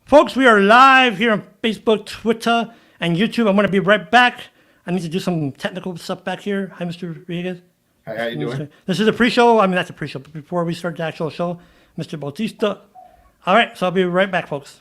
Folks, we are live here on Facebook, Twitter, and YouTube. I'm going to be right back. I need to do some technical stuff back here. Hi, Mr. Villegas. Hi, how you doing? This is a pre-show. I mean, that's a pre-show. But before we start the actual show, Mr. Bautista. All right, so I'll be right back, folks.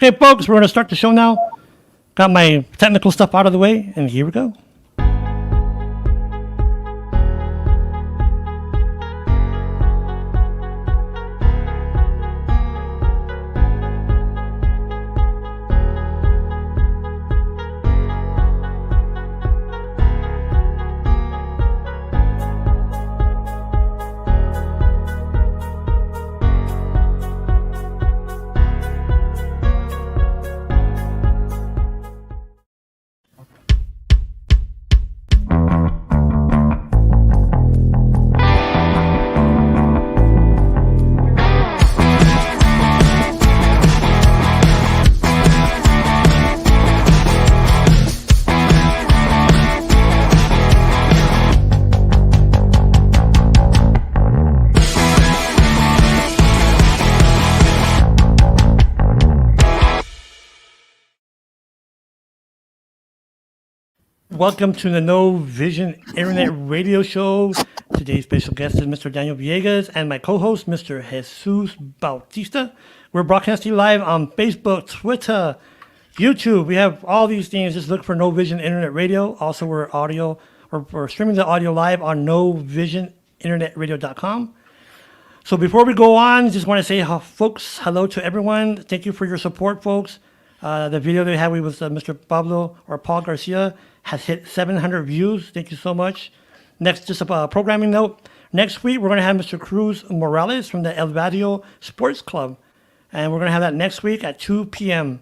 Okay, folks, we're going to start the show now. Got my technical stuff out of the way, and here we go. Welcome to the No Vision Internet Radio Show. Today's special guest is Mr. Daniel Villegas and my co-host, Mr. Jesus Bautista. We're broadcasting live on Facebook, Twitter, YouTube. We have all these things. Just look for No Vision Internet Radio. Also, we're streaming the audio live on novisioninternetradio.com. So before we go on, just want to say, folks, hello to everyone. Thank you for your support, folks. The video that we had with Mr. Pablo or Paul Garcia has hit 700 views. Thank you so much. Next, just a programming note. Next week, we're going to have Mr. Cruz Morales from the El Barrio Sports Club. And we're going to have that next week at 2 p.m.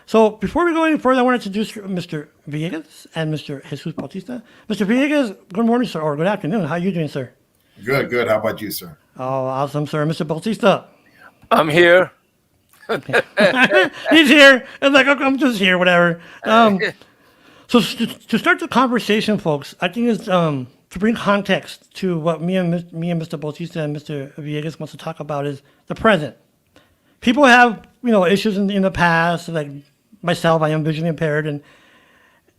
So before we go any further, I want to introduce Mr. Villegas and Mr. Jesus Bautista. Mr. Villegas, good morning, sir, or good afternoon. How are you doing, sir? Good, good. How about you, sir? Oh, awesome, sir. Mr. Bautista. I'm here. He's here. It's like, I'm just here, whatever. So to start the conversation, folks, I think it's to bring context to what me and Mr. Bautista and Mr. Villegas wants to talk about is the present. People have, issues in the past, like myself, I am visually impaired,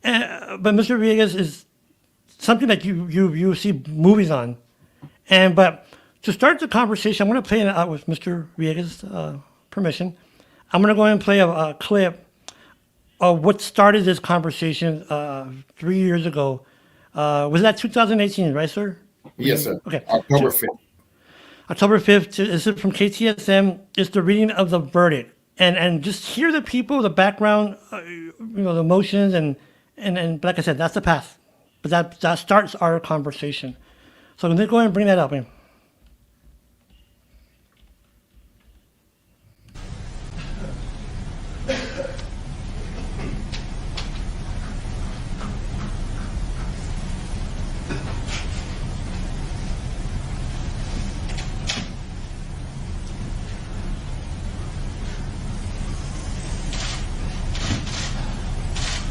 but Mr. Villegas is something that you see movies on. But to start the conversation, I'm going to play it out with Mr. Villegas' permission. I'm going to go ahead and play a clip of what started this conversation 3 years ago. Was that 2018, right, sir? Yes, sir. Okay. October 5th. October 5th. This is from KTSM. It's the reading of the verdict. And just hear the people, the background, the emotions, and like I said, that's the path. But that starts our conversation. So let's go ahead and bring that up.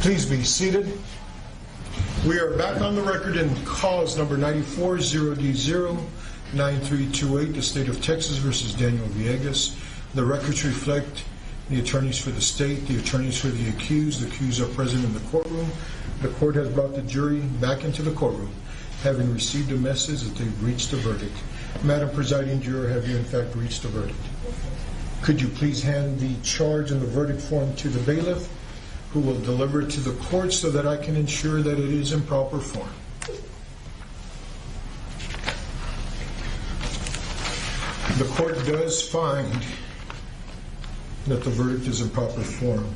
Please be seated. We are back on the record in cause number 940D09328, the state of Texas versus Daniel Villegas. The records reflect the attorneys for the state, the attorneys for the accused. The accused are present in the courtroom. The court has brought the jury back into the courtroom, having received a message that they've reached a verdict. Madam Presiding Juror, have you in fact reached a verdict? Could you please hand the charge and the verdict form to the bailiff, who will deliver it to the court so that I can ensure that it is in proper form? The court does find that the verdict is in proper form.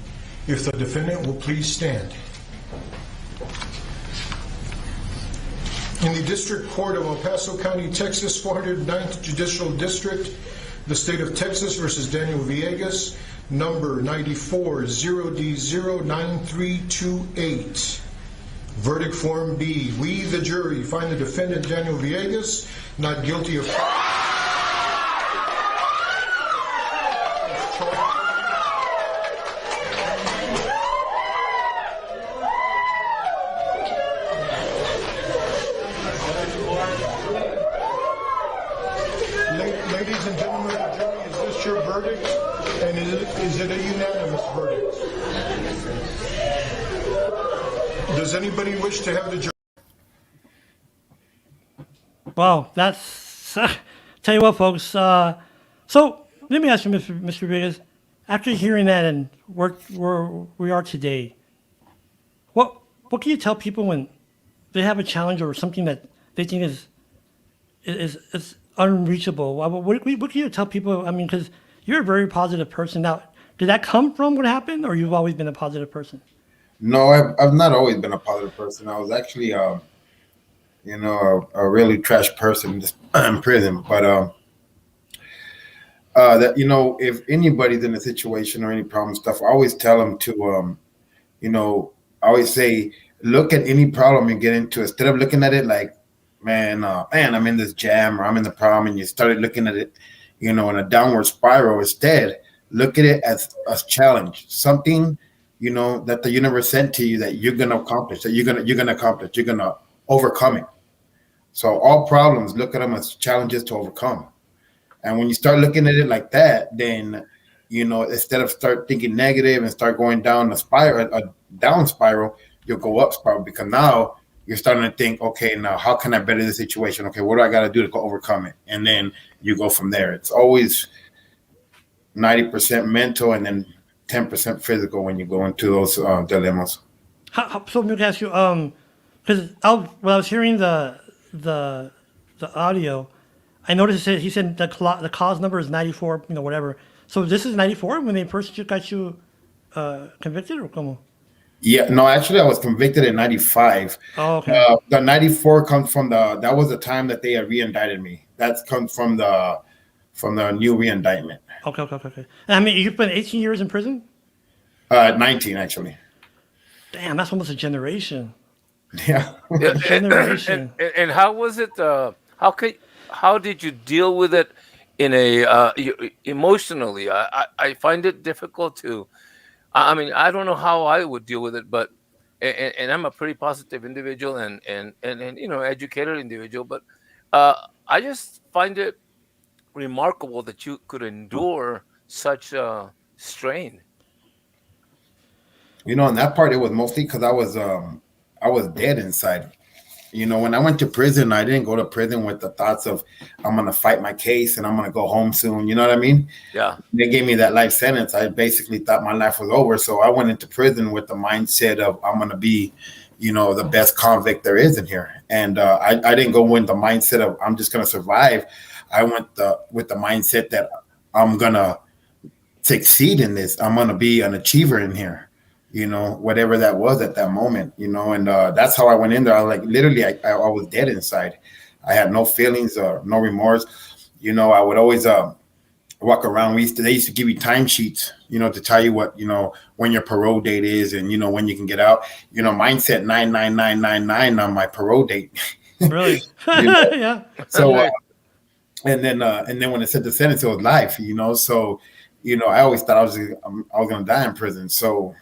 If the defendant will please stand. In the District Court of El Paso County, Texas, 409th Judicial District, the state of Texas versus Daniel Villegas, number 940D09328. Verdict form B. We, the jury, find the defendant Daniel Villegas not guilty of Ladies and gentlemen of the jury, is this your verdict? And is it a unanimous verdict? Does anybody wish to have the jury? Wow, that's tell you what, folks. So let me ask you, Mr. Vegas, after hearing that and where we are today, what can you tell people when they have a challenge or something that they think is unreachable? What can you tell people? I mean, because you're a very positive person. Now, did that come from what happened, or you've always been a positive person? No, I've not always been a positive person. I was actually, a really trash person in prison. But that if anybody's in a situation or any problem stuff, I always tell them to, I always say, look at any problem and get into it. Instead of looking at it like, man, I'm in this jam or I'm in the problem, and you started looking at it, in a downward spiral. Instead, look at it as a challenge, something, that the universe sent to you that you're gonna accomplish, that you're gonna accomplish, you're gonna overcome it. So all problems, look at them as challenges to overcome. And when you start looking at it like that, then instead of start thinking negative and start going down a down spiral, you'll go up spiral, because now you're starting to think, okay, now how can I better the situation? Okay, what do I got to do to overcome it? And then you go from there. It's always 90% mental and then 10% physical when you go into those dilemmas. So let me ask you, because when I was hearing the audio, I noticed he said the cause number is 94, whatever. So this is 94 when they first got you convicted, or como? Yeah, no, actually, I was convicted in 95. Oh, okay. The 94 comes from that was the time that they had re-indicted me. That comes from the new re-indictment. Okay. And I mean, you've been 18 years in prison? 19, actually. Damn, that's almost a generation. Yeah. Generation. And how was it? How did you deal with it emotionally? I find it difficult to. I mean, I don't know how I would deal with it, but and I'm a pretty positive individual and educated individual, but I just find it remarkable that you could endure such a strain. On that part, it was mostly because I was dead inside. When I went to prison, I didn't go to prison with the thoughts of I'm going to fight my case and I'm going to go home soon. You know what I mean? Yeah. They gave me that life sentence. I basically thought my life was over. So I went into prison with the mindset of I'm going to be, the best convict there is in here. And I didn't go with the mindset of I'm just going to survive. I went with the mindset that I'm going to succeed in this. I'm going to be an achiever in here. Whatever that was at that moment, and that's how I went in there. I was like, literally, I was dead inside. I had no feelings or no remorse. I would always walk around. They used to give you timesheets, to tell you what, when your parole date is and, when you can get out. Mine said 99999 on my parole date. Really? Yeah. So, and then when it said the sentence, it was life, So, I always thought I was going to die in prison. So,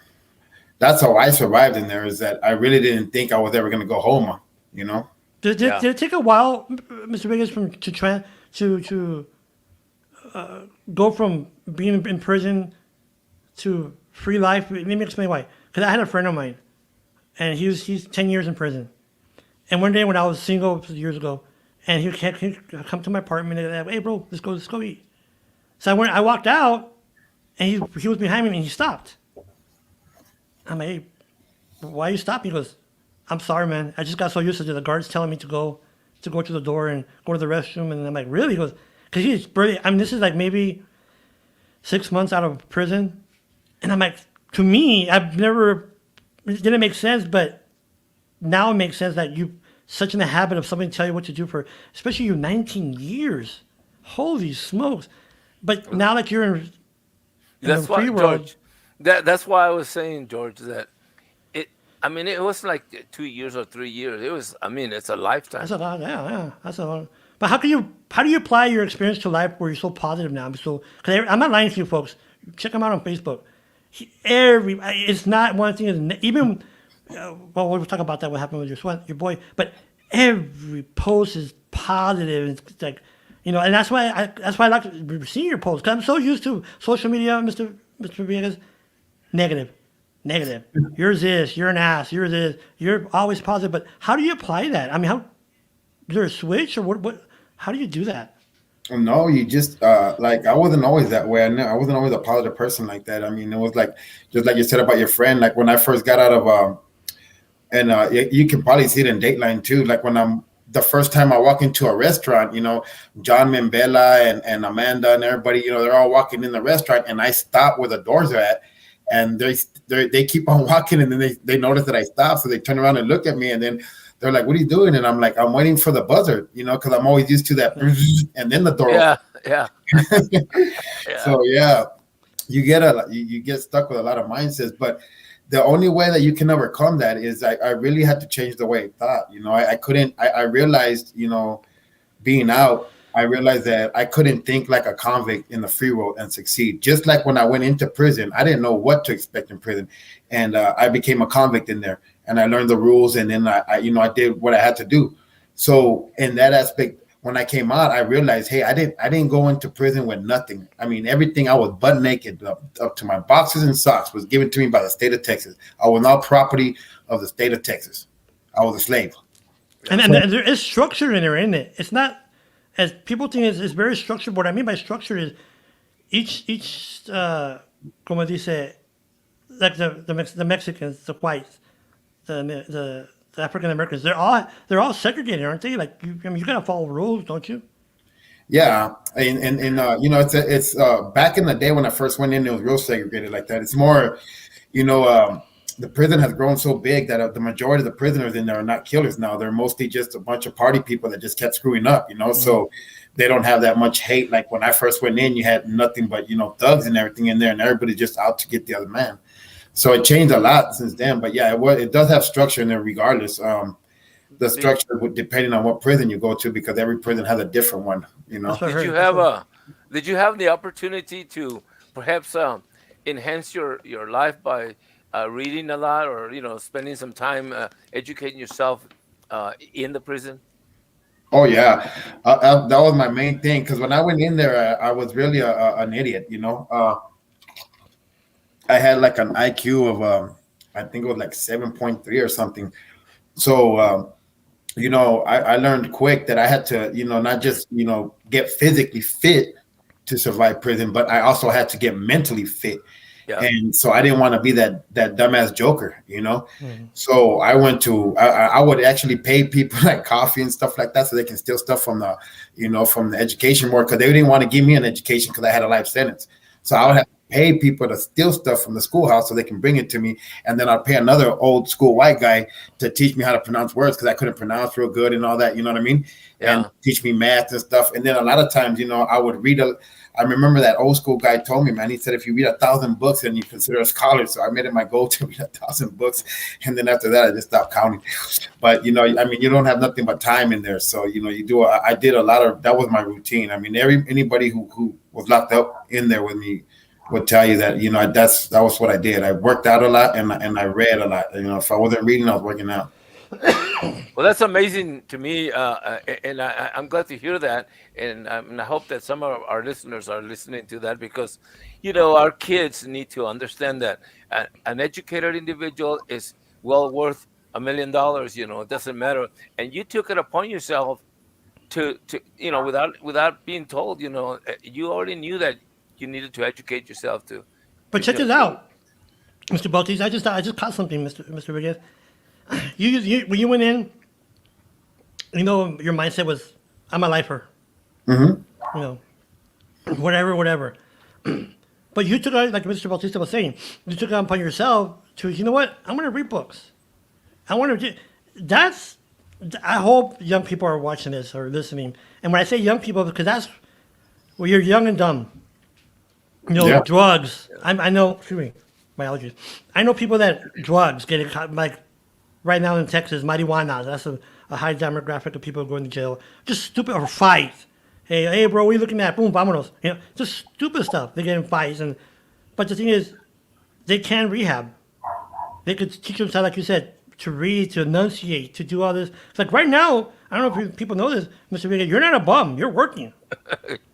that's how I survived in there. Is that I really didn't think I was ever going to go home. You know. Yeah. Did it take a while, Mr. Vegas, from to go from being in prison to free life? Let me explain why. Because I had a friend of mine, and he's 10 years in prison. And one day when I was single years ago, and he'd come to my apartment and say, "Hey, bro, let's go eat." So I walked out, and he was behind me, and he stopped. I'm like, "Hey, why you stop?" He goes, "I'm sorry, man. I just got so used to the guards telling me to go to the door and go to the restroom." And I'm like, "Really?" He goes, "Because he's pretty. I mean, this is like maybe 6 months out of prison." And I'm like, to me, it didn't make sense, but now it makes sense that you such in the habit of somebody tell you what to do for, especially you 19 years. Holy smokes! But now that you're in the That's why, free world, George. That's why I was saying, George, that it. I mean, it wasn't like 2 years or 3 years. It was. I mean, it's a lifetime. that's a lot. Yeah, that's a lot. But how do you apply your experience to life where you're so positive now? So, because I'm not lying to you, folks. Check him out on Facebook. It's not one thing. Even well, we'll talk about that. What happened with your boy? But every post is positive. It's like, and that's why I like seeing your posts, because I'm so used to social media, Mr. Villegas. Negative, negative. Yours is you're an ass. Yours is you're always positive. But how do you apply that? I mean, how is there a switch or what? How do you do that? No, you just like I wasn't always that way. I wasn't always a positive person like that. I mean, it was like just like you said about your friend. Like when I first got out of and you can probably see it in Dateline too. Like when I'm the first time I walk into a restaurant, John Membela and Amanda and everybody, they're all walking in the restaurant, and I stop where the doors are at, and they keep on walking, and then they notice that I stop, so they turn around and look at me, and then they're like, "What are you doing?" And I'm like, "I'm waiting for the buzzer," because I'm always used to that, and then the door. Yeah, yeah, yeah. So yeah, you get stuck with a lot of mindsets, but the only way that you can overcome that is I really had to change the way I thought. I couldn't. I realized, being out, I realized that I couldn't think like a convict in the free world and succeed. Just like when I went into prison, I didn't know what to expect in prison, and I became a convict in there, and I learned the rules, and then I did what I had to do. So in that aspect, when I came out, I realized, hey, I didn't go into prison with nothing. I mean, everything, I was butt naked up to my boxes and socks was given to me by the state of Texas. I was not property of the state of Texas. I was a slave. And there is structure in there, isn't it? It's not as people think. It's very structured. What I mean by structure is each como dice, like the Mexicans, the whites, the African Americans, they're all segregated, aren't they? Like you gotta follow rules, don't you? Yeah, and it's back in the day when I first went in, it was real segregated like that. It's more, the prison has grown so big that the majority of the prisoners in there are not killers now. They're mostly just a bunch of party people that just kept screwing up, Mm-hmm. So they don't have that much hate. Like when I first went in, you had nothing but thugs and everything in there, and everybody just out to get the other man. So it changed a lot since then, but yeah, it does have structure in there regardless. The structure depending on what prison you go to, because every prison has a different one. That's what I Did heard. you have the opportunity to perhaps enhance your life by reading a lot, or spending some time educating yourself in the prison? Oh yeah, that was my main thing. Because when I went in there, I was really an idiot. I had like an IQ of I think it was like 7.3 or something. So I learned quick that I had to not just get physically fit to survive prison, but I also had to get mentally fit. Yeah. And so I didn't want to be that dumbass joker. Mhm. So I went to I would actually pay people like coffee and stuff like that so they can steal stuff from the from the education board, because they didn't want to give me an education because I had a life sentence. So I would have to pay people to steal stuff from the schoolhouse so they can bring it to me, and then I'd pay another old school white guy to teach me how to pronounce words because I couldn't pronounce real good and all that. You know what I mean? Yeah. And teach me math and stuff. And then a lot of times, I would read I remember that old school guy told me, man, he said, if you read 1,000 books, then you consider a scholar. So I made it my goal to read 1,000 books. And then after that, I just stopped counting. But, you don't have nothing but time in there. So, I did a lot of, that was my routine. I mean, anybody who was locked up in there with me, would tell you that, that was what I did. I worked out a lot and I read a lot. If I wasn't reading, I was working out. Well, that's amazing to me, and I'm glad to hear that, and I hope that some of our listeners are listening to that because, our kids need to understand that an educated individual is well worth $1 million. It doesn't matter, and you took it upon yourself to without being told. You already knew that you needed to educate yourself But check this out, Mr. Baltis. I just caught something, Mr. Villegas. When you went in, your mindset was, I'm a lifer. Whatever. But you took it, like Mr. Bautista was saying, you took it upon yourself to, you know what? I'm going to read books. I hope young people are watching this or listening. And when I say young people, because you're young and dumb. Yeah. Drugs. I know, excuse me, my allergies. I know people that drugs get it, like right now in Texas, marijuana. That's a high demographic of people going to jail. Just stupid, or fights. Hey, bro, what are you looking at? Boom, vámonos. Just stupid stuff. They get in fights. But the thing is, they can rehab. They could teach themselves, like you said, to read, to enunciate, to do all this. It's like right now, I don't know if people know this, Mr. Vega, you're not a bum. You're working.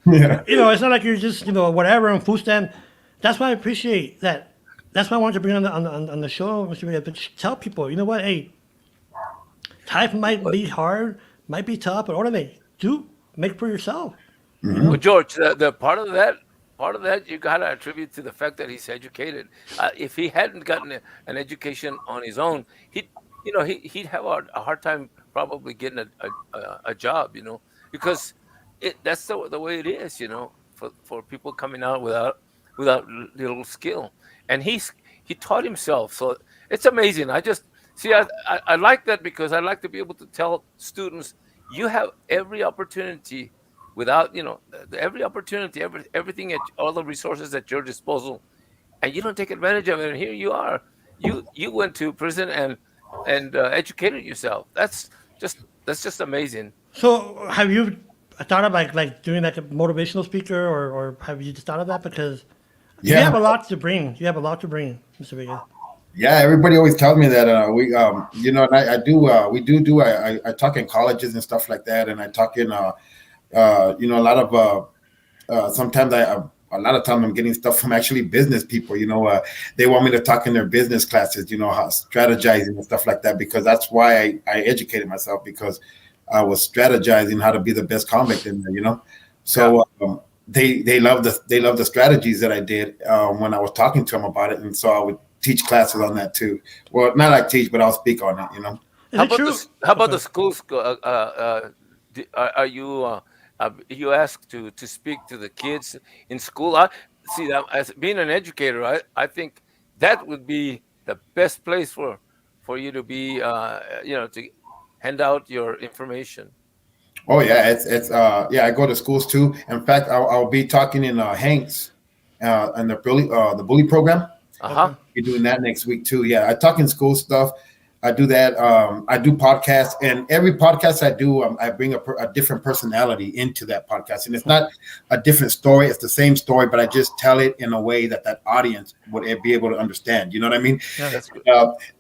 Yeah. It's not like you're just, whatever, on food stamp. That's why I appreciate that. That's why I wanted to bring on the show, Mr. Vega, but tell people, you know what, hey, life might be hard, might be tough, but what do? Make for yourself. Well, George, the part of that you gotta attribute to the fact that he's educated. If he hadn't gotten an education on his own, he'd have a hard time probably getting a job, because that's the way it is, for people coming out without little skill, and he taught himself. So it's amazing. I just see I like that because I like to be able to tell students you have every opportunity without, every opportunity, everything, all the resources at your disposal, and you don't take advantage of it. And here you are, you went to prison and educated yourself. That's just amazing. So have you thought of like doing like a motivational speaker or have you just thought of that? Because you have a lot to bring. You have a lot to bring, Mr. Vega. Yeah, everybody always tells me that and I do. I talk in colleges and stuff like that, and I talk in a lot of sometimes a lot of time I'm getting stuff from actually business people. They want me to talk in their business classes. How strategizing and stuff like that, because that's why I educated myself, because I was strategizing how to be the best convict in there. So they love the strategies that I did when I was talking to them about it, and so I would teach classes on that too. Well, not like teach, but I'll speak on it. Is it true? How about the schools? Are you asked to speak to the kids in school? I see that as being an educator. I think that would be the best place for you to be. To hand out your information. Oh yeah, it's I go to schools too. In fact, I'll be talking in Hanks, and the bully program. Be doing that next week too. Yeah, I talk in school stuff. I do that. I do podcasts, and every podcast I do, I bring a different personality into that podcast, and it's not a different story. It's the same story, but I just tell it in a way that audience would be able to understand. You know what I mean? Yeah, that's good.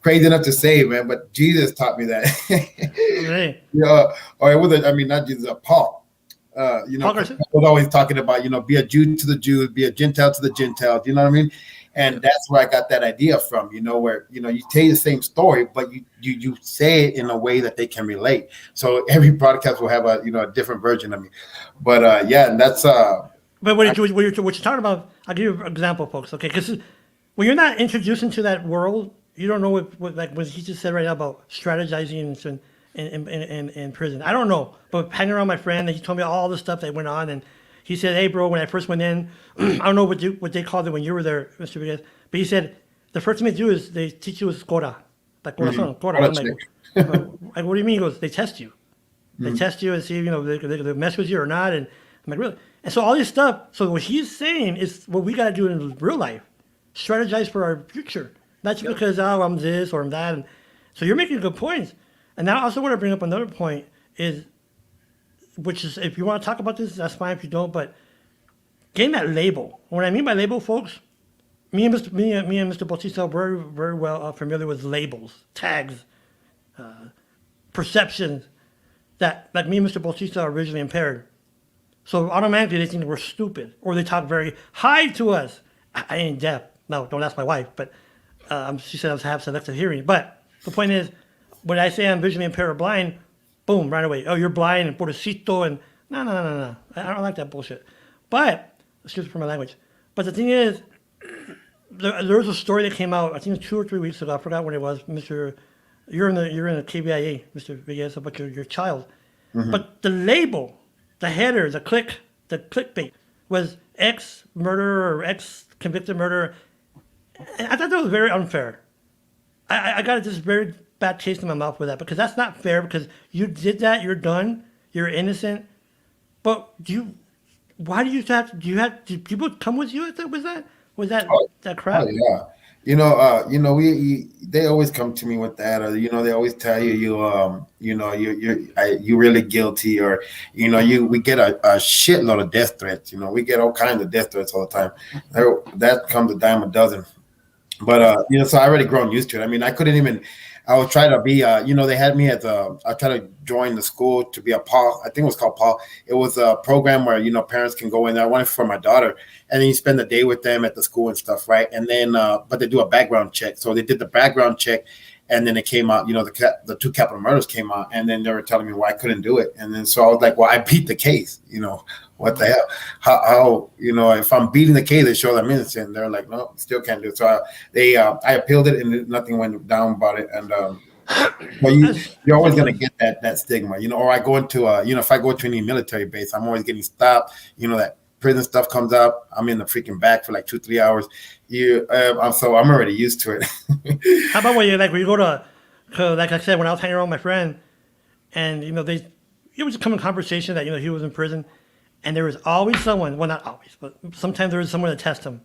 Crazy enough to say, man, but Jesus taught me that. Right. Or it was, not Jesus, Paul. Paul was always talking about, be a Jew to the Jews, be a Gentile to the Gentiles. You know what I mean? And that's where I got that idea from, where, you tell the same story, but you say it in a way that they can relate. So every podcast will have a different version of me. But and that's. But what you're talking about, I'll give you an example, folks. Okay, because when you're not introduced into that world, you don't know what he just said right now about strategizing in prison. I don't know, but hanging around my friend, and he told me all the stuff that went on, and he said, "Hey, bro, when I first went in, I don't know what they called it when you were there, Mr. Villegas, but he said the first thing they do is they teach you is cora, like corazón, cora." I'm like, what do you mean? He goes, they test you. They test you and see, they mess with you or not. And I'm like, really? And so all this stuff. So what he's saying is what we got to do in real life, strategize for our future, not just because I'm this or I'm that. And so you're making good points. And now I also want to bring up another point is, which is, if you want to talk about this, that's fine. If you don't, but getting that label. What I mean by label, folks, me and Mr. Bautista are very, very well familiar with labels, tags, perceptions that, like me and Mr. Bautista, are visually impaired. So automatically they think we're stupid, or they talk very high to us. I ain't deaf. No, don't ask my wife, but she said I have selective hearing. But the point is, when I say I'm visually impaired or blind, boom, right away. Oh, you're blind and pobrecito, and no. I don't like that bullshit. But, excuse me for my language. But the thing is, there was a story that came out, I think 2 or 3 weeks ago. I forgot when it was. You're in the KBIA, Mr. Villegas, about your child. Mm-hmm. But the label, the header, the clickbait was ex murderer or ex convicted murderer. And I thought that was very unfair. I got this very bad taste in my mouth with that, because that's not fair, because you did that, you're done, you're innocent. But why do you have, did people come with you with that? Was that crap? Oh, yeah. They always come to me with that, or they always tell you really guilty, or we get a shitload of death threats. We get all kinds of death threats all the time. That comes a dime a dozen. But so I already grown used to it. I mean, I couldn't even. I would try to be, they had me as I tried to join the school to be a Paul. I think it was called Paul. It was a program where, parents can go in there. I wanted for my daughter, and then you spend the day with them at the school and stuff, right? And then, but they do a background check. So they did the background check, and then it came out, the 2 capital murders came out, and then they were telling me why I couldn't do it. And then so I was like, well, I beat the case, what the hell? How if I'm beating the case, they show I'm innocent. They're like, no, still can't do it. So I appealed it, and nothing went down about it. And but you're always gonna get that stigma, Or I go into if I go to any military base, I'm always getting stopped. That prison stuff comes up. I'm in the freaking back for like 2-3 hours. So I'm already used to it. How about when you go to, like I said, when I was hanging around with my friend, and it was just come in conversation that he was in prison. And there was always someone, well, not always, but sometimes there was someone to test him.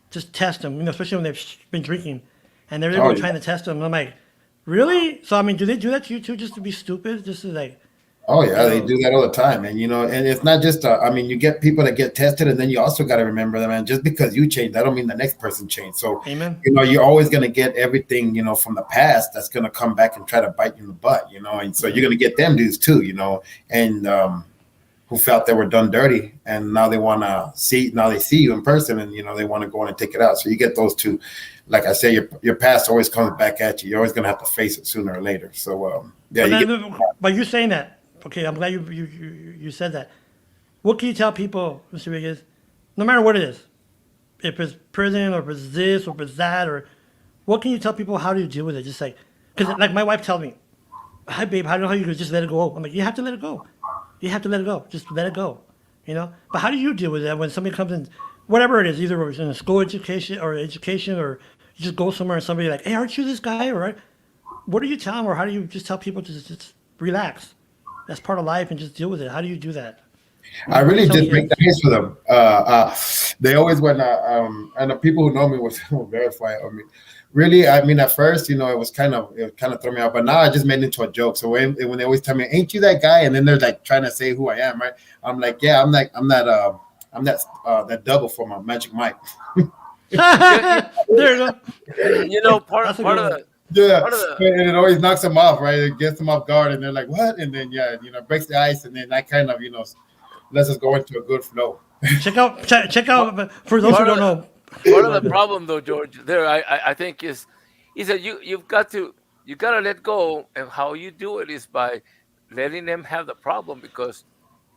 Just test him, especially when they've been drinking. And they're trying to test him. And I'm like, really? So, I mean, do they do that to you too, just to be stupid? Just to like... Oh, yeah, they do that all the time. And, and it's not just, you get people that get tested, and then you also got to remember that, man, just because you change, that don't mean the next person changed. So, Amen. You're always going to get everything, from the past that's going to come back and try to bite you in the butt, and so you're going to get them dudes too, and, who felt they were done dirty, and now they want to see. Now they see you in person, and they want to go in and take it out. So you get those two. Like I say, your past always comes back at you. You're always going to have to face it sooner or later. So but you're saying that. Okay, I'm glad you said that. What can you tell people, Mr. Villegas, no matter what it is, if it's prison or if it's this or if it's that, or what can you tell people? How do you deal with it? Just like, because like my wife tells me, "Hi, babe, I don't know how you could just let it go." I'm like, you have to let it go. You have to let it go. Just let it go, But how do you deal with that when somebody comes in, whatever it is, either it's in a school education, or you just go somewhere and somebody like, hey, aren't you this guy? Or what do you tell them, or how do you just tell people to just relax? That's part of life, and just deal with it. How do you do that? I really did break the ice for them. They always went, and the people who know me will verify. Really, at first, it was kind of throw me out, but now I just made it into a joke. So when they always tell me, "Ain't you that guy?" and then they're like trying to say who I am, right? I'm like, yeah, I'm that double for my Magic Mike. There you go. Part of the. Yeah, and it always knocks them off, right? It gets them off guard, and they're like, "What?" And then breaks the ice, and then that kind of lets us go into a good flow. Check out. For those who don't know. Part of the problem, though, George, there I think is that you've got to let go, and how you do it is by letting them have the problem, because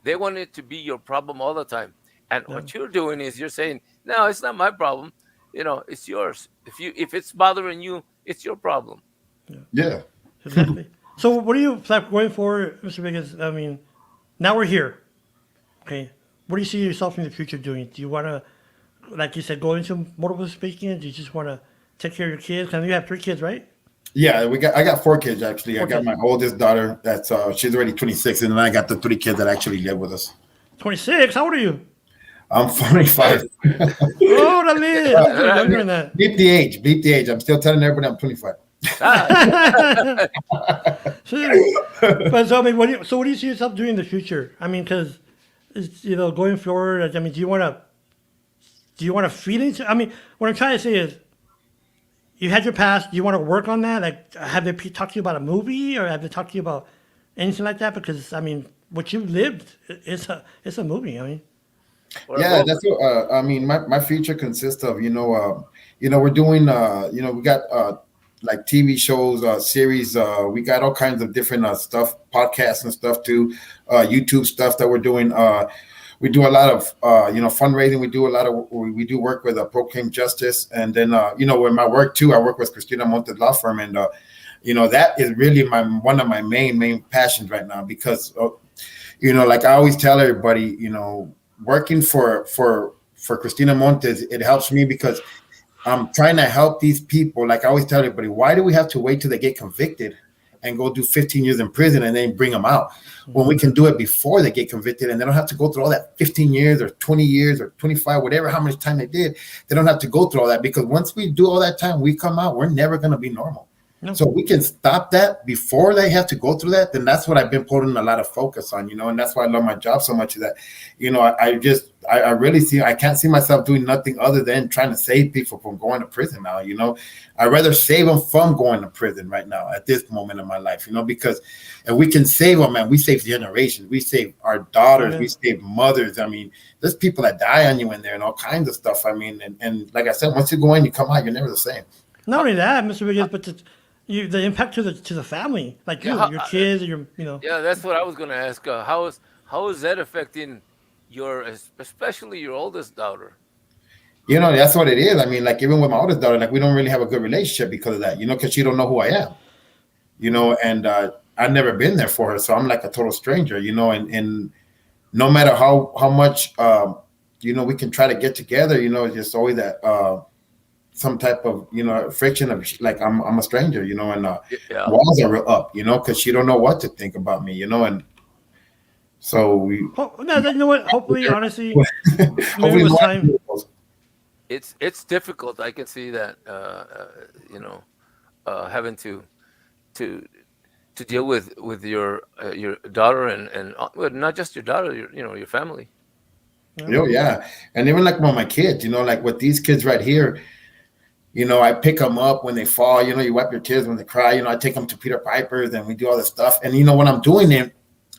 they want it to be your problem all the time. And what you're doing is you're saying, no, it's not my problem. It's yours. If it's bothering you, it's your problem. Yeah. Exactly. So what do you going forward, Mr. Villegas? I mean, now we're here. Okay. What do you see yourself in the future doing? Do you want to, like you said, go into motivational speaking? Do you just want to take care of your kids? Because you have 3 kids, right? Yeah, I got 4 kids actually. I got my oldest daughter that's she's already 26, and then I got the 3 kids that actually live with us. 26? How old are you? I'm 45. Oh, that is younger than that. Beep the age. I'm still telling everybody I'm 25. But so I mean, what do you see yourself doing in the future? I mean, because going forward? I mean, do you want to feed into? I mean, what I'm trying to say is, you had your past. Do you want to work on that? Like, have they talked to you about a movie, or have they talked to you about anything like that? Because I mean, what you lived, it's a movie. I mean, Yeah, Well, that's what I mean. My future consists of we're doing we got like TV shows, series. We got all kinds of different stuff, podcasts and stuff too, YouTube stuff that we're doing. We do a lot of fundraising. We do a lot of we do work with Proclaim Justice, and then with my work too, I work with Christina Montes law firm, and that is really my one of my main passions right now because like I always tell everybody, working for Christina Montes, it helps me because I'm trying to help these people. Like I always tell everybody, why do we have to wait till they get convicted and go do 15 years in prison and then bring them out when we can do it before they get convicted and they don't have to go through all that 15 years or 20 years or 25, whatever, how much time they did. They don't have to go through all that because once we do all that time, we come out, we're never going to be normal. no, So we can stop that before they have to go through that. Then that's what I've been putting a lot of focus on, and that's why I love my job so much. Is that, I really I can't see myself doing nothing other than trying to save people from going to prison now. I'd rather save them from going to prison right now at this moment in my life. Because if we can save them, man, we save generations. We save our daughters. Amen. We save mothers. I mean, there's people that die on you in there and all kinds of stuff. I mean, and like I said, once you go in, you come out, you're never the same. not only that, Mr. Wiggins, but the impact to the family, like yeah, your kids, your. yeah, that's what I was going to ask. How is that affecting especially your oldest daughter? That's what it is. I mean, like even with my oldest daughter, like we don't really have a good relationship because of that, because she don't know who I am, and I've never been there for her. So I'm like a total stranger, and no matter how much, we can try to get together, it's just always that, some type of, friction of like, I'm a stranger, and Yeah. walls are up, cause she don't know what to think about me, and so we, No, you know what? Hopefully, honestly, maybe hopefully with no time. It's difficult. I can see that. Having to to deal with your daughter and well, not just your daughter, your family. yeah. And even like with my kids, like with these kids right here, I pick them up when they fall. You wipe your tears when they cry. I take them to Peter Piper's and we do all this stuff. And when I'm doing it,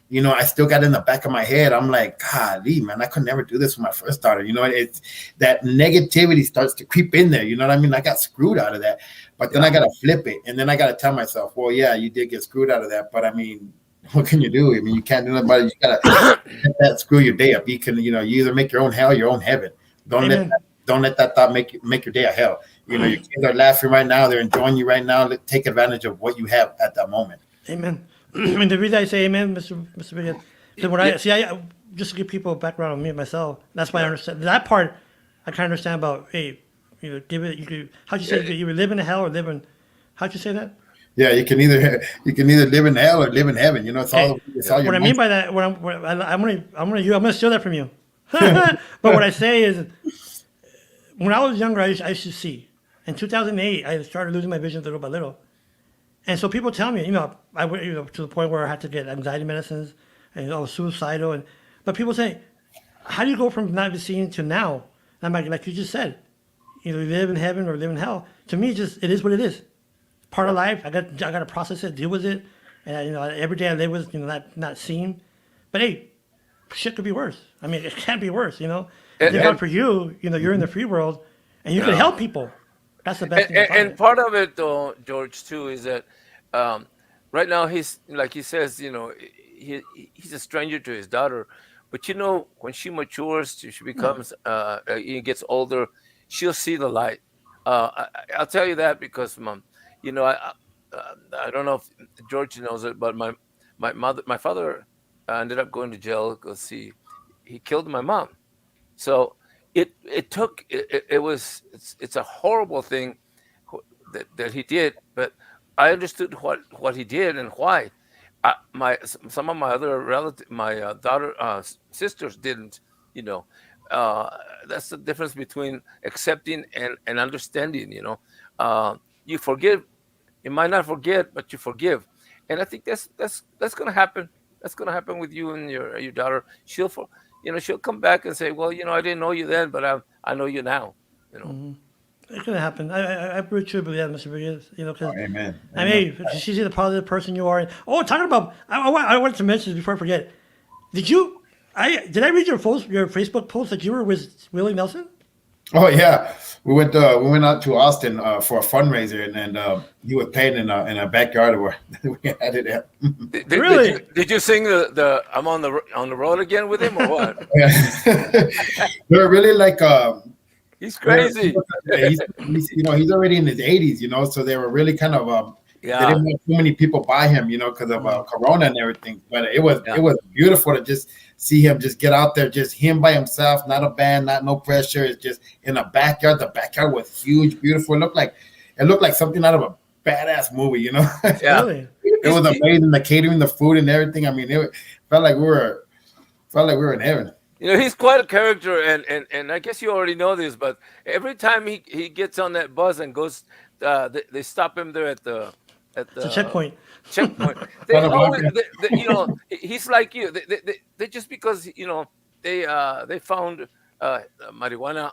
I still got in the back of my head. I'm like, golly, man, I could never do this with my first daughter. It's that negativity starts to creep in there. You know what I mean? I got screwed out of that, but then I got to flip it, and then I got to tell myself, well, yeah, you did get screwed out of that, but I mean, what can you do? I mean, you can't do nothing about it. You got to let that screw your day up. You can, you either make your own hell, or your own heaven. Don't let Amen. that, don't let that thought make your day a hell. Your kids are laughing right now. They're enjoying you right now. Take advantage of what you have at that moment. Amen. And the reason I say amen, Mr. Wiggins, because when Yeah. I just to give people a background on me myself, that's why I understand that part. I kind of understand about, hey, give it. You could, how'd you say it? You would live in hell or live in? How'd you say that? Yeah, you can either live in hell or live in heaven. It's all your What I mean mindset. by that, I'm gonna steal that from you. But what I say is, when I was younger, I used to see. In 2008, I started losing my vision little by little. And so people tell me, I went, to the point where I had to get anxiety medicines, and I was suicidal. But people say, how do you go from not seeing to now? And I'm like you just said, you live in heaven or live in hell. To me, it is what it is. Part of life. I got to process it, deal with it, and every day I live with not seeing. But hey, shit could be worse. I mean, it can't be worse. And, Thank God and, for you. You're in the free world, and you can yeah. help people. That's the best thing about And it. part of it, though, George, too, is that right now he's like he says, he's a stranger to his daughter, but when she matures, she becomes, he gets older, she'll see the light. I'll tell you that because, Mom, I don't know if George knows it, but my father ended up going to jail because he killed my mom. So it's a horrible thing that he did, but I understood what he did and why. Some of my other relative, my daughter sisters didn't. You know, uh, that's the difference between accepting and understanding. You forgive. You might not forget, but you forgive, and I think that's going to happen. That's going to happen with you and your daughter. she'll come back and say, well, I didn't know you then, but I know you now. You know. It could happen. I really truly believe that, Mr. Rodriguez. Oh, Because amen. I Amen. mean, she sees the positive person you are. Oh, talking about, I wanted to mention this before I forget. Did you? I read your Facebook post that you were with Willie Nelson? Oh yeah, we went out to Austin for a fundraiser, and he was playing in a backyard where we had it at. Really? Did you sing the I'm on the road again with him or what? They were really like He's crazy. he's already in his 80s, so they were really kind of they Yeah. didn't want too many people by him, because of Corona and everything. But it was beautiful to just see him just get out there, just him by himself, not a band, no pressure. It's just in a backyard. The backyard was huge, beautiful. It looked like something out of a badass movie, Yeah. Really? It was amazing. The catering, the food, and everything. I mean, it felt like we were in heaven. He's quite a character, and I guess you already know this, but every time he gets on that bus and goes, they stop him there at the It's a checkpoint. checkpoint. They always, he's like you. They just because they found marijuana,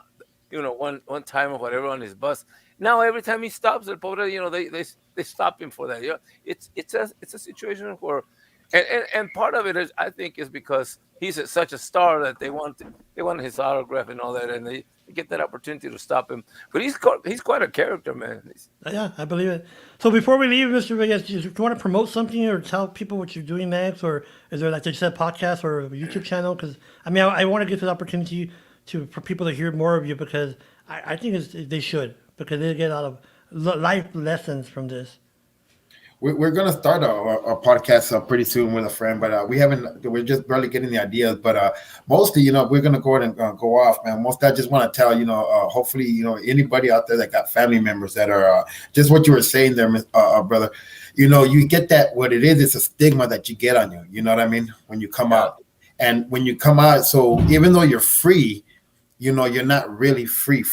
one time or whatever on his bus. Now every time he stops at Pobre, they stop him for that. Yeah, it's a situation where, and part of it is, I think, is because he's such a star that they want his autograph and all that, and they get that opportunity to stop him. But he's quite a character, man. Yeah, I believe it. So before we leave, Mr. Vegas, do you want to promote something or tell people what you're doing next, or is there, like you said, podcast or a YouTube channel? Because I want to give this opportunity for people to hear more of you, because I think they should, because they get a lot of life lessons from this. We're going to start a podcast pretty soon with a friend, but we're just barely getting the ideas. But mostly, we're going to go ahead and go off, man. Mostly, I just want to tell, hopefully, anybody out there that got family members that are just what you were saying there, brother. You get that, what it is, it's a stigma that you get on you. You know what I mean? When you come out. And when you come out, so even though you're free, you're not really free,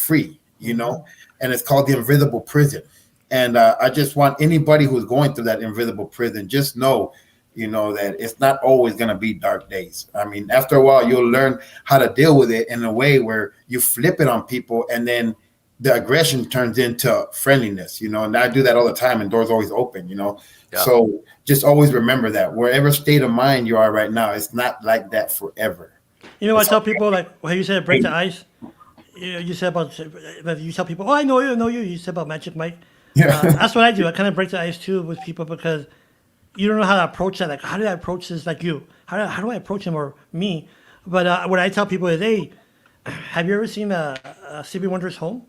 and it's called the invisible prison. And I just want anybody who's going through that invisible prison, just know, that it's not always going to be dark days. I mean, after a while, you'll learn how to deal with it in a way where you flip it on people, and then the aggression turns into friendliness, and I do that all the time, and doors always open, Yeah. So just always remember that wherever state of mind you are right now, it's not like that forever. I tell people, like, well, you said break the ice. You said about, you tell people, oh, I know you. You said about Magic Mike. Yeah. That's what I do. I kind of break the ice too with people, because you don't know how to approach that. Like, how do I approach this? Like you, how do I approach him or me? But what I tell people is, hey, have you ever seen Stevie Wonder's Home?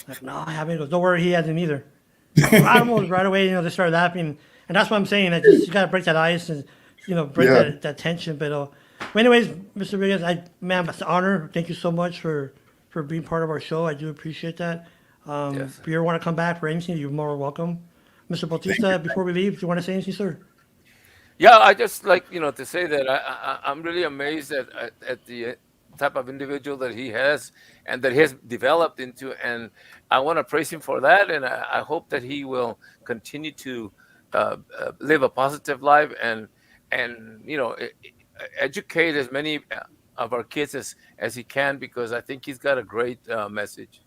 Like, no, I haven't. He goes, don't worry, he hasn't either. Almost right away, they start laughing, and that's what I'm saying. I just, you gotta break that ice and break that tension. But anyways, Mr. Vegas, man, it's an honor. Thank you so much for being part of our show. I do appreciate that. Yes. If you ever want to come back for anything, you're more welcome. Mr. Bautista, before we leave, do you want to say anything, sir? Yeah, I just like to say that I'm really amazed at the type of individual that he has and that he has developed into, and I want to praise him for that, and I hope that he will continue to live a positive life and educate as many of our kids as he can, because I think he's got a great message.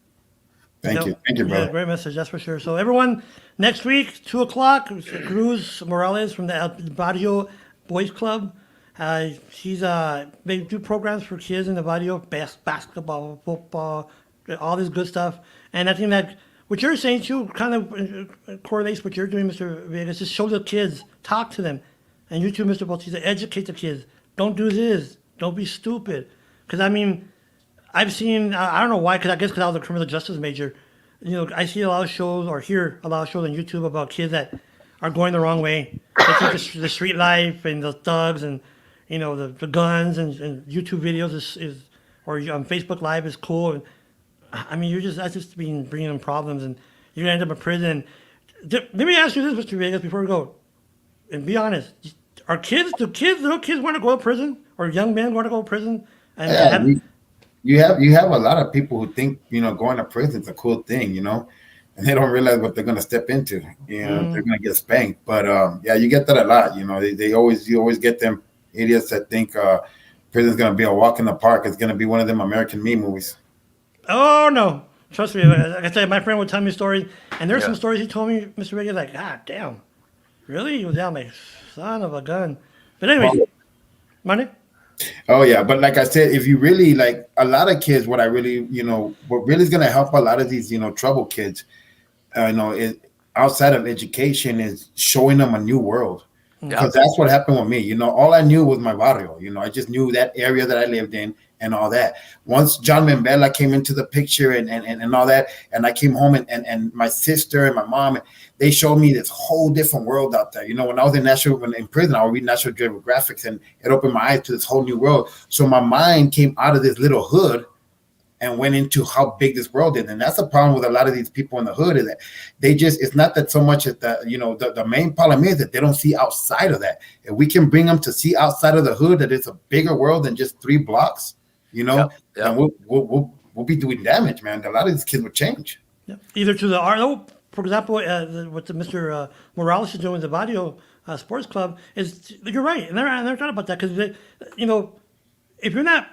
Thank you, brother. Yeah, great message, that's for sure. So everyone, next week, 2:00, Cruz Morales from the El Barrio Boys Club. They do programs for kids in the barrio, basketball, football, all this good stuff. And I think that what you're saying too kind of correlates with what you're doing, Mr. Vegas. Just show the kids, talk to them. And you too, Mr. Bautista, educate the kids. Don't do this. Don't be stupid. Because I've seen, I don't know why, because I was a criminal justice major. I see a lot of shows or hear a lot of shows on YouTube about kids that are going the wrong way. They think the street life and the thugs and, the guns and YouTube videos or Facebook Live is cool. And, that's just bringing them problems, and you're going to end up in prison. Let me ask you this, Mr. Vegas, before we go, and be honest. Do little kids want to go to prison, or young men want to go to prison? And you have a lot of people who think going to prison is a cool thing, and they don't realize what they're going to step into. They're going to get spanked. But you get that a lot. You always get them idiots that think prison's gonna be a walk in the park. It's gonna be one of them American Me movies. Oh no, trust me. Like I said, my friend would tell me stories, and there's some Yeah. stories he told me, Mr. Villegas, like, God damn, really? He was down like son of a gun. But anyways, money. Oh yeah, but like I said, if you really like a lot of kids, what I really, what really is gonna help a lot of these, trouble kids, outside of education is showing them a new world. Yeah. Because that's what happened with me. All I knew was my barrio. I just knew that area that I lived in and all that. Once John Membela came into the picture and all that, and I came home and my sister and my mom, they showed me this whole different world out there. When I was in prison, I would read National Geographic, and it opened my eyes to this whole new world. So my mind came out of this little hood and went into how big this world is. And that's the problem with a lot of these people in the hood, is that it's not that so much that the main problem is that they don't see outside of that. If we can bring them to see outside of the hood, that it's a bigger world than just 3 blocks, Yeah. then we'll be doing damage, man. A lot of these kids would change. Yeah. Either to the art, for example, what the Mr. Morales is doing with the Barrio Sports Club is, you're right. And I never thought about that because, if you're not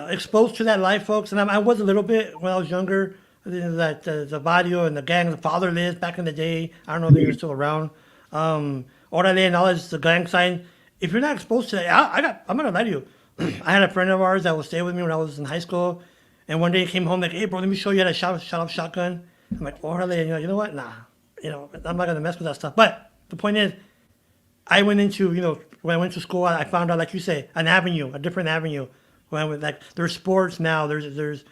exposed to that life, folks, and I was a little bit when I was younger, that the Barrio and the gang, the fatherless back in the day, I don't know if they're still around, Orale and all this, the gang sign. If you're not exposed to that, I'm going to lie to you. I had a friend of ours that would stay with me when I was in high school, and one day he came home like, hey, bro, let me show you how to shut off shotgun. I'm like, Orale, and you know what? Nah, I'm not going to mess with that stuff. But the point is, I went into, when I went to school, I found out, like you say, a different avenue. When there's sports now, there's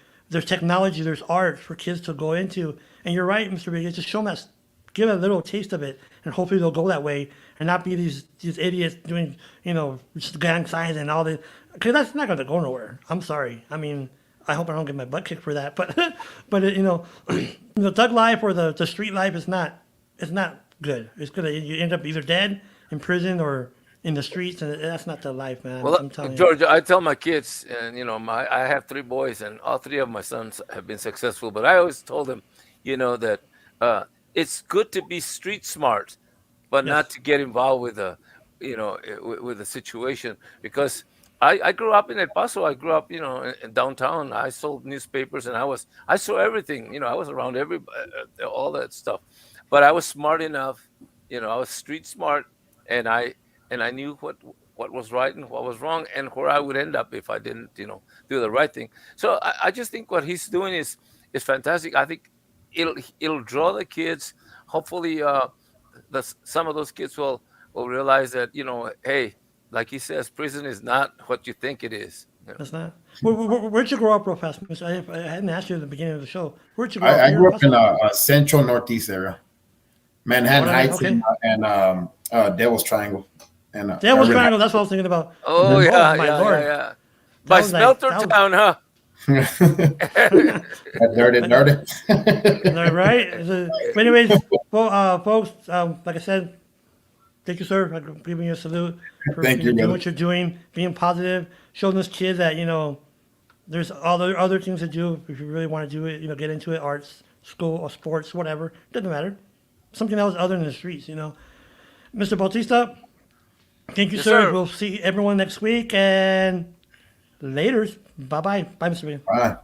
technology, there's art for kids to go into, and you're right, Mr. Vegas. Just show them that, give them a little taste of it, and hopefully they'll go that way and not be these idiots doing just gang signs and all this, because that's not going to go nowhere. I'm sorry. I mean, I hope I don't get my butt kicked for that, but the thug life or the street life is not good. It's gonna, you end up either dead in prison or in the streets, and that's not the life, man. Well, I'm telling you. George, I tell my kids, and I have 3 boys, and all 3 of my sons have been successful. But I always told them, that it's good to be street smart, but not to get involved with with the situation. Because I grew up in El Paso. I grew up, in downtown. I sold newspapers, and I saw everything. I was around all that stuff. But I was smart enough. I was street smart, and I knew what was right and what was wrong, and where I would end up if I didn't, do the right thing. So I just think what he's doing is fantastic. I think it'll draw the kids. Hopefully, some of those kids will realize that, hey, like he says, prison is not what you think it is. That's not. Where'd you grow up, real fast? I hadn't asked you at the beginning of the show. Where'd you grow up? I Here grew up in Paso? a central northeast area, Manhattan Alright, Heights, okay. and Devil's Triangle. And Devil's Irving Triangle. That's what I was thinking about. Oh, yeah, my yeah, Lord. yeah. By was like- Smelter that was- Town, huh? That dirty. All right. But anyways, well, folks, like I said, thank you, sir. I'm giving you a salute for Thank you, doing brother. what you're doing, being positive, showing this kid that there's other things to do if you really want to do it. Get into it, arts, school, or sports, whatever. Doesn't matter. Something else other than the streets. Mr. Bautista, thank you, Yes, sir. sir. We'll see everyone next week, and later. Bye, Mr. B. All right.